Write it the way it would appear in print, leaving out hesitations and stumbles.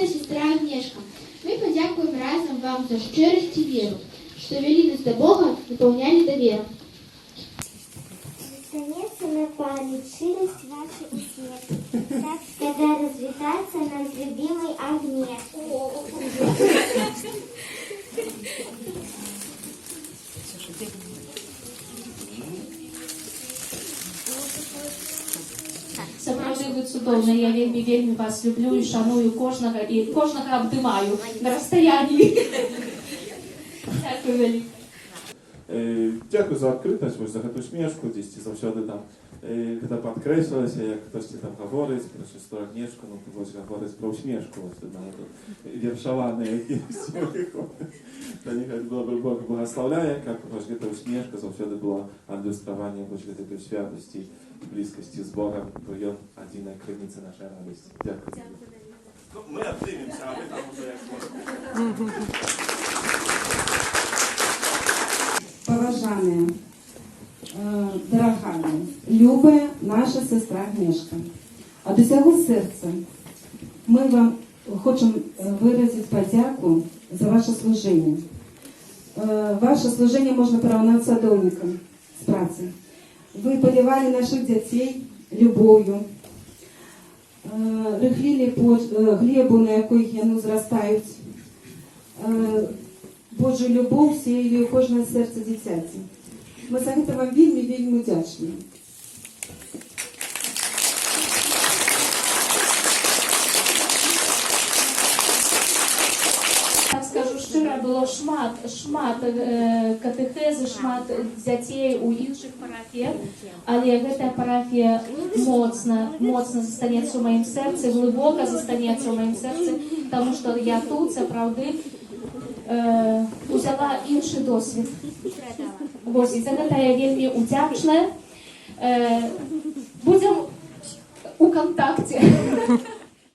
Дорога сестра Агнешка, мы подякуем разом вам за щирість і віру, що вели нас до Бога, наполняли довером. Останется на память ширость вашей усмешки, так, когда развивается нас любимый огне. Сапраўды вы цудоўна, я вельмі вас люблю і шаную кожнага абдымаю на расстаянні. Дякую вяліка. Дзякуй за адкрытасць, вось за гэтую смешку, дзесьці заўсёды там, гэта падкрэслілася, як хтосьці там гаворыць пра сестру Агнешку, ну вось гаворыць пра усмешку, вось тут нават вершаваныя якімсьці выходы. Да нехай добры Бог благаслаўляе, каб вось гэта усмешка заўсёды была адлюстраваннем вось гэтай святасці і блізкасці з Богам, бо ён адзіная крыніца нашай радасці. Дзякуй. Мы аддымемся, а вы там уже як можете. Поважаная, дорогая, любая наша сестра Агнешка, ад усяго серця ми вам хочемо виразити подяку за ваше служіння. Ваше служіння можна порівняти з садовником з праці. Ви поливали наших дітей любов'ю, рихлили глебу, на якій вони зростають. Божу любов сіяли у кожне серце дитяті. Ми за це вам вельми вдячні. Скажу шчыра, было шмат катэхезы, шмат дзяцей у іншых парафіях, але гэтая парафія моцна застанецца ў маім сэрцы, глыбока застанецца ў маім сэрцы, таму што я тут сапраўды узяла іншы досвід. Вось, і за гэта я вельмі удзячная. Будзем у кантакце.